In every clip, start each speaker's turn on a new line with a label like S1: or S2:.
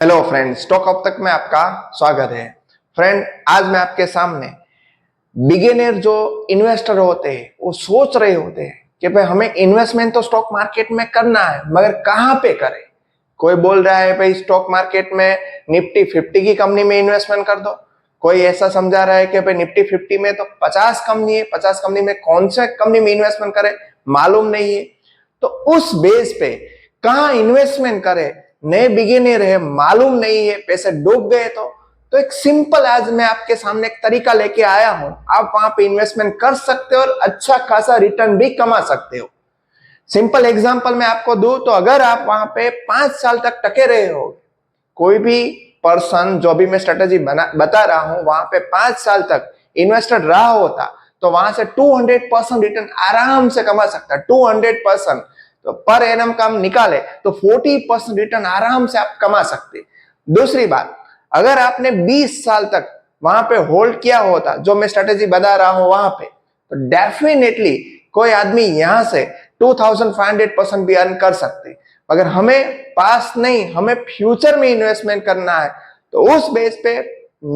S1: Hello friend, stock अब तक में आपका स्वागत है। फ्रेंड, आज मैं आपके सामने बिगिनर जो इन्वेस्टर होते हैं वो सोच रहे होते हैं कि भाई हमें इन्वेस्टमेंट तो स्टॉक मार्केट में करना है, मगर कहाँ पे करें। कोई बोल रहा है भाई स्टॉक मार्केट में निफ्टी 50 की कंपनी में इन्वेस्टमेंट कर दो। कोई ऐसा समझा रहा है कि भाई निफ्टी 50 में तो 50 कंपनी है, 50 कंपनी में कौन से कंपनी में इन्वेस्टमेंट करें मालूम नहीं है। तो उस बेस पे कहाँ इन्वेस्टमेंट करें, नए बिगिनर है, मालूम नहीं है, पैसे डूब गए तो एक सिंपल आज मैं आपके सामने एक तरीका लेके आया हूं। आप वहां पे इन्वेस्टमेंट कर सकते हो और अच्छा खासा रिटर्न भी कमा सकते हो। सिंपल एग्जांपल मैं आपको दूं तो अगर आप वहां पे 5 साल तक टके रहे हो, कोई भी पर्सन जो भी मैं स्ट्रेटेजी बता रहा हूं वहां पे 5 साल तक इन्वेस्टर रहा होता तो वहां से 200% रिटर्न आराम से कमा सकता है। 200% तो पर एनम का हम निकाले तो 40% रिटर्न आराम से आप कमा सकते। दूसरी बात, अगर आपने 20 साल तक वहां पे होल्ड किया होता जो मैं स्ट्रेटेजी बता रहा हूं वहां पे, तो डेफिनेटली कोई आदमी यहां से 2500% भी अर्न कर सकते। अगर हमें पास नहीं, हमें फ्यूचर में इन्वेस्टमेंट करना है तो उस बेस पे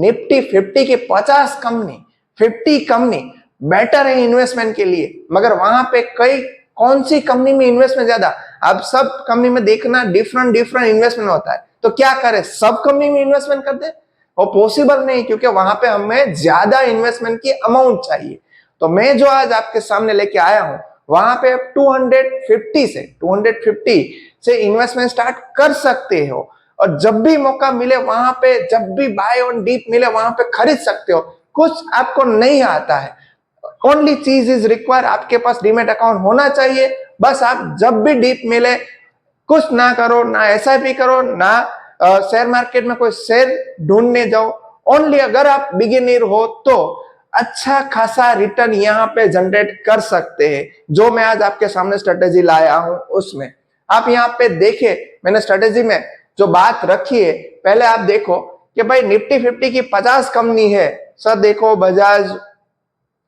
S1: निफ्टी 50 की 50 कंपनी बेटर है इन्वेस्टमेंट के लिए। मगर वहां पे कई कौन सी कंपनी में इन्वेस्टमेंट ज्यादा, अब सब कंपनी में देखना डिफरेंट इन्वेस्टमेंट होता है, तो क्या करें सब कंपनी में इन्वेस्टमेंट कर दे, वो पॉसिबल नहीं, क्योंकि वहां पे हमें ज्यादा इन्वेस्टमेंट की अमाउंट चाहिए। तो मैं जो आज आपके सामने लेके आया हूं वहां पे आप 250 से इन्वेस्टमेंट स्टार्ट कर सकते हो और जब भी मौका मिले वहां पे, जब भी बाय ऑन डीप मिले वहां पे खरीद सकते हो। कुछ आपको नहीं आता है, ओनली चीज इज रिक्वायर, आपके पास डीमेट अकाउंट होना चाहिए। बस आप जब भी डीप मिले कुछ ना करो, ना एसआईपी करो, ना शेयर मार्केट में कोई शेयर ढूंढने जाओ। ओनली अगर आप बिगिनर हो तो अच्छा खासा रिटर्न यहाँ पे जनरेट कर सकते हैं। जो मैं आज आपके सामने स्ट्रेटेजी लाया हूं उसमें आप यहाँ पे देखे, मैंने स्ट्रेटेजी में जो बात रखी है, पहले आप देखो कि भाई निफ्टी 50 की 50 कंपनी है। सर देखो, Bajaj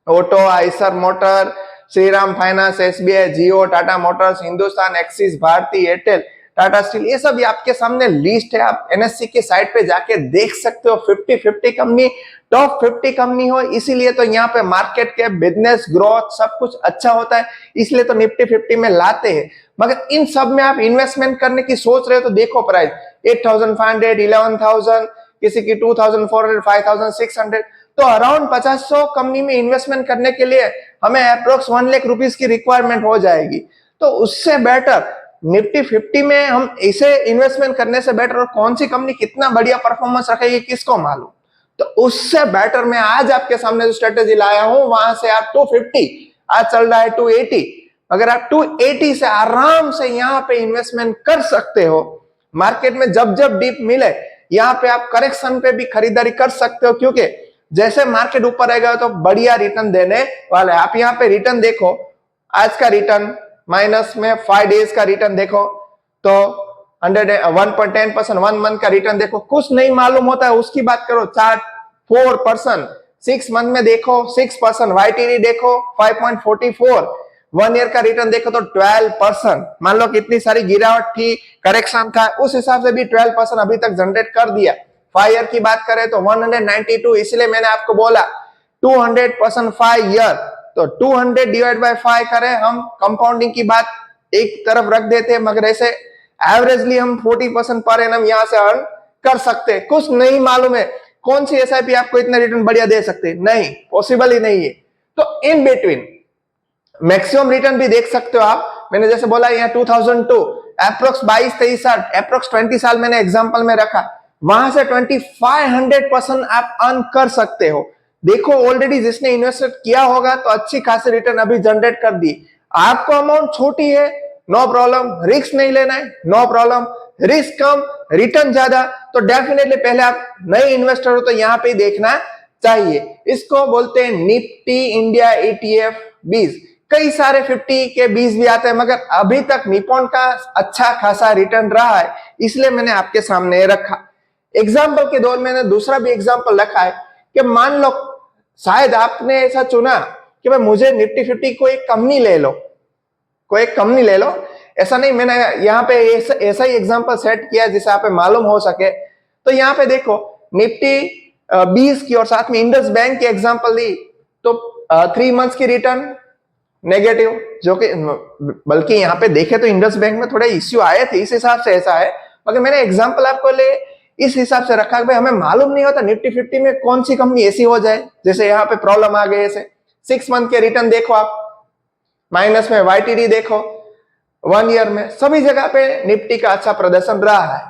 S1: Auto, Eicher Motor, Shriram Finance, SBI, Jio, Tata Motors, Hindustan, Axis, Bharti Airtel, Tata Steel, ये सब आपके सामने लिस्ट है। आप एनएससी की साइट पे जाके देख सकते हो। 50 कंपनी टॉप 50 कंपनी हो, इसीलिए तो यहाँ पे मार्केट के बिजनेस ग्रोथ सब कुछ अच्छा होता है, इसलिए तो निफ्टी 50 में लाते हैं। मगर इन सब में आप इन्वेस्टमेंट करने की सोच रहे हो तो देखो प्राइस 8,500, 11,000, किसी की 2,400, 5,600, तो अराउंड 50 कंपनी में इन्वेस्टमेंट करने के लिए हमें अप्रोक्स 1 लाख रुपीस की रिक्वायरमेंट हो जाएगी। तो उससे बेटर निफ्टी 50 में हम इसे इन्वेस्टमेंट करने से बेटर, और कौन सी कंपनी कितना बढ़िया परफॉर्मेंस रखेगी किसको मालूम। तो उससे बेटर मैं आज आपके सामने जो स्ट्रेटेजी लाया हूं वहां से आप 250, आज चल रहा है 280, अगर आप 280 से आराम से यहाँ पे इन्वेस्टमेंट कर सकते हो। मार्केट में जब जब डीप मिले यहाँ पे आप करेक्शन पे भी खरीदारी कर सकते हो, क्योंकि जैसे मार्केट ऊपर आएगा तो बढ़िया रिटर्न देने वाला है। आप यहाँ पे रिटर्न देखो, आज का रिटर्न माइनस में 5 डेज का रिटर्न देखो तो 1.10%, 1 मंथ का रिटर्न देखो, कुछ नहीं मालूम होता है उसकी बात करो, चार्ट 4%, 6 मंथ में देखो 6%, वाईटीडी देखो 5.44, 1 ईयर का रिटर्न देखो तो 12%। मान लो कितनी सारी गिरावट थी, करेक्शन था, उस हिसाब से भी 12% अभी तक जनरेट कर दिया। 5 ईयर की बात करें तो 192, इसलिए मैंने आपको बोला 200% 5 ईयर, तो 200 डिवाइड बाय 5 करें हम, कंपाउंडिंग की बात एक तरफ रख देते हैं, मगर ऐसे एवरेजली हम 40% पर एनम यहां से अर्न कर सकते हैं। कुछ नहीं मालूम है कौन सी एसआईपी आपको इतना रिटर्न बढ़िया दे सकते, नहीं, पॉसिबल ही नहीं है। तो इन बिटवीन मैक्सिमम रिटर्न भी देख सकते हो आप। मैंने जैसे बोला यहाँ 2002 अप्रोक्स 22-23 साल, अप्रोक्स 20 साल मैंने एग्जांपल में रखा, वहां से 2500% आप अर्न कर सकते हो। देखो ऑलरेडी जिसने इन्वेस्ट किया होगा तो अच्छी खासी रिटर्न अभी जनरेट कर दी। आपको अमाउंट छोटी है, नो प्रॉब्लम, रिस्क नहीं लेना है, नो प्रॉब्लम, रिस्क कम रिटर्न ज्यादा, तो डेफिनेटली पहले आप नए इन्वेस्टर हो तो यहाँ पे देखना चाहिए। इसको बोलते हैं निफ्टी इंडिया ETF 20। कई सारे 50 के 20 भी आते हैं, मगर अभी तक निपॉन का अच्छा खासा रिटर्न रहा है, इसलिए मैंने आपके सामने रखा। एग्जाम्पल के दौर में मैंने दूसरा भी एग्जाम्पल रखा है कि मान लो शायद आपने ऐसा चुना कि भाई मुझे निफ्टी 50 को एक कंपनी ले लो, कोई एक कंपनी ले लो। ऐसा नहीं, मैंने यहाँ पे ऐसा ही एग्जाम्पल सेट किया जिससे आप मालूम हो सके तो यहाँ पे देखो निफ्टी 20 की और साथ में इंडस बैंक की एग्जांपल दी, तो 3 मंथ्स की रिटर्न नेगेटिव, जो कि बल्कि यहाँ पे देखे तो इंडस बैंक में थोड़े इश्यू आए थे, इस हिसाब से ऐसा है। मगर मैंने एग्जांपल आपको ले इस हिसाब से रखा कि भाई हमें मालूम नहीं होता निफ्टी 50 में कौन सी कंपनी ऐसी हो जाए, जैसे यहाँ पे प्रॉब्लम आ गई। ऐसे 6 मंथ के रिटर्न देखो आप, माइनस में YTD देखो, 1 ईयर में सभी जगह पे निफ्टी का अच्छा प्रदर्शन रहा है।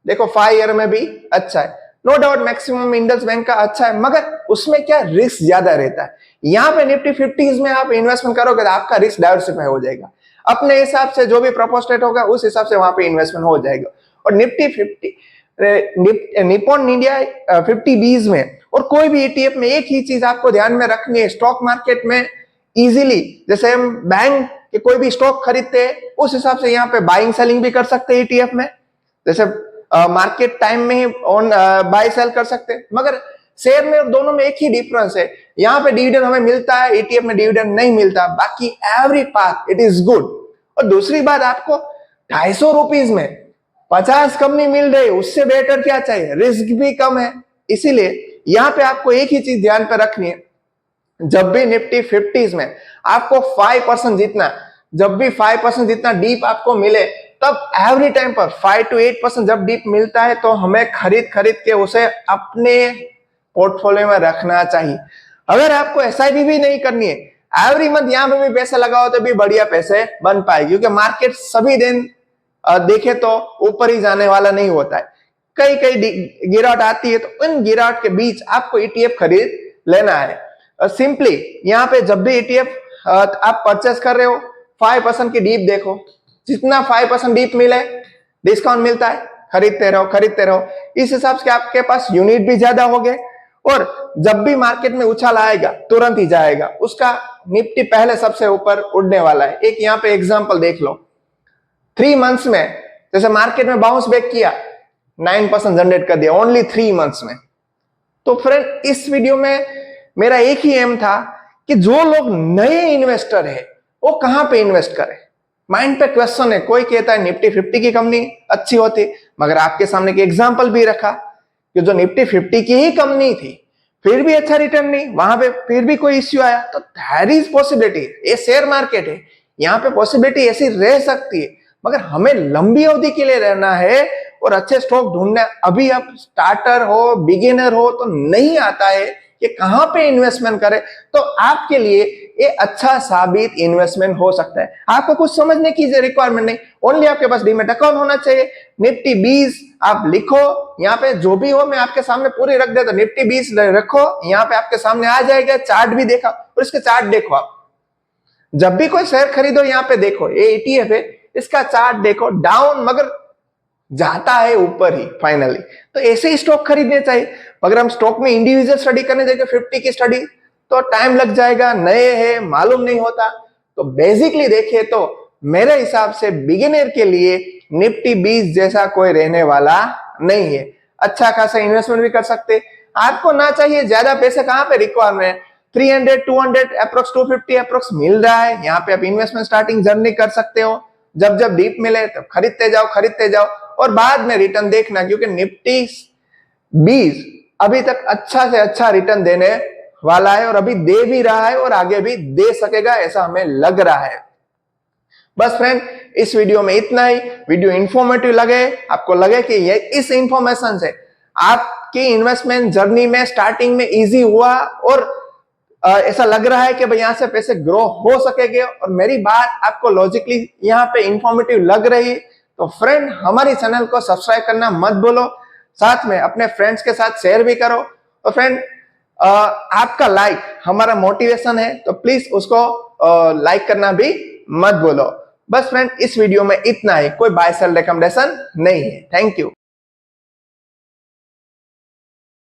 S1: देखो 5 ईयर में भी अच्छा है, no doubt maximum Indus bank का अच्छा है, मगर उसमें क्या रिस्क ज्यादा रहता है। यहाँ पे निफ्टी 50 में आप इन्वेस्टमेंट करोगे तो आपका रिस्क डाइवर्सिफाई हो जाएगा, अपने हिसाब से जो भी प्रपोज रेट होगा उस हिसाब से वहां पे इन्वेस्टमेंट हो जाएगा। और निफ्टी 50 निप्पॉन इंडिया 50 में और कोई भी ETF में एक ही चीज आपको ध्यान में रखनी है, स्टॉक मार्केट में इजीली जैसे हम बैंक के कोई भी स्टॉक खरीदते हैं उस हिसाब से यहाँ पे बाइंग सेलिंग भी कर सकते हैं ETF में, जैसे मार्केट टाइम में ही ऑन बाय सेल कर सकते हैं। मगर शेयर में और दोनों में एक ही डिफरेंस है, यहाँ पे डिविडेंड हमें मिलता है, ETF में डिविडेंड नहीं मिलता, बाकी every part it is good. और दूसरी बात, आपको 250 रुपीज में 50 कंपनी मिल रही है, उससे बेटर क्या चाहिए, रिस्क भी कम है। इसीलिए यहाँ पे आपको एक ही चीज ध्यान पे रखनी है, जब भी निफ्टी 50 में आपको 5% जितना, जब भी 5% जितना डीप आपको मिले, तब एवरी टाइम पर 5 to 8% जब डीप मिलता है तो हमें खरीद के उसे अपने पोर्टफोलियो में रखना चाहिए। अगर आपको SIP भी नहीं करनी है, एवरी मंथ यहाँ पे भी पैसे लगाओ तो भी बढ़िया पैसे बन पाएगी, क्योंकि मार्केट सभी दिन देखे तो ऊपर ही जाने वाला नहीं होता है, कई गिरावट आती है, तो इन गिरावट के बीच आपको ETF खरीद लेना है। सिंपली यहाँ पे जब भी ETF आप परचेस कर रहे हो 5% की डीप देखो, जितना 5% डीप मिले डिस्काउंट मिलता है, खरीदते रहो। इस हिसाब से आपके पास यूनिट भी ज्यादा हो गए, और जब भी मार्केट में उछाल आएगा तुरंत ही जाएगा, उसका निफ्टी पहले सबसे ऊपर उड़ने वाला है। एक यहाँ पे एग्जांपल देख लो, 3 मंथ्स में जैसे मार्केट में बाउंस बैक किया, 9% जनरेट कर दिया ओनली 3 मंथ्स में। तो फ्रेंड इस वीडियो में मेरा एक ही एम था कि जो लोग नए इन्वेस्टर है वो कहां पे इन्वेस्ट करें। माइंड पे क्वेश्चन है, कोई कहता है निफ्टी 50 की कंपनी अच्छी होती, मगर आपके सामने एक एग्जांपल भी रखा कि जो निफ्टी 50 की ही कंपनी थी फिर भी अच्छा रिटर्न नहीं, वहां पे फिर भी कोई इश्यू आया, तो देयर इज पॉसिबिलिटी, ये शेयर मार्केट है, यहाँ पे पॉसिबिलिटी ऐसी रह सकती है, मगर हमें लंबी अवधि के लिए रहना है और अच्छे स्टॉक ढूंढना है। अभी आप स्टार्टर हो, बिगिनर हो, तो नहीं आता है कि कहां पे इन्वेस्टमेंट करें, तो आपके लिए ये अच्छा साबित इन्वेस्टमेंट हो सकता है। आपको कुछ समझने की रिक्वायरमेंट नहीं, ओनली आपके पास डीमैट अकाउंट होना चाहिए। निफ्टी 20 आप लिखो, यहाँ पे जो भी हो मैं आपके सामने पूरी रख देता, निफ्टी 20 रखो, यहाँ पे आपके सामने आ जाएगा, चार्ट भी देखा, और इसके चार्ट देखो। आप जब भी कोई शेयर खरीदो यहाँ पे देखो, ये ETF है, इसका चार्ट देखो, डाउन मगर जाता है ऊपर ही फाइनली, तो ऐसे ही स्टॉक खरीदने चाहिए। अगर हम स्टॉक में इंडिविजुअल स्टडी करने जाएंगे 50 की स्टडी, तो टाइम लग जाएगा, नए हैं, मालूम नहीं होता। तो बेसिकली देखिए तो मेरे हिसाब से बिगिनर के लिए निफ्टी 20 जैसा कोई रहने वाला नहीं है, अच्छा खासा इन्वेस्टमेंट भी कर सकते। आपको ना चाहिए ज्यादा पैसे, कहां पे रिक्वायरमेंट है, 300 200 अप्रोक्स 250 अप्रोक्स मिल रहा है, यहाँ पे आप इन्वेस्टमेंट स्टार्टिंग जर्नी कर सकते हो। जब डीप मिले तब खरीदते जाओ और बाद में रिटर्न देखना, क्योंकि निफ्टी 20 अभी तक अच्छा से अच्छा रिटर्न देने वाला है, और अभी दे भी रहा है और आगे भी दे सकेगा, ऐसा हमें लग रहा है। बस फ्रेंड इस वीडियो में इतना ही। वीडियो इंफॉर्मेटिव लगे, आपको लगे कि ये इस इंफॉर्मेशन से आपकी इन्वेस्टमेंट जर्नी में स्टार्टिंग में इजी हुआ और ऐसा लग रहा है कि भाई यहाँ से पैसे ग्रो हो सकेंगे, और मेरी बात आपको लॉजिकली यहाँ पे इंफॉर्मेटिव लग रही, तो फ्रेंड हमारी चैनल को सब्सक्राइब करना मत भूलो, साथ में अपने फ्रेंड्स के साथ शेयर भी करो। और फ्रेंड आपका लाइक हमारा मोटिवेशन है, तो प्लीज उसको लाइक करना भी मत भूलो। बस फ्रेंड इस वीडियो में इतना ही, कोई बाय सेल रिकमेंडेशन नहीं है। Thank you.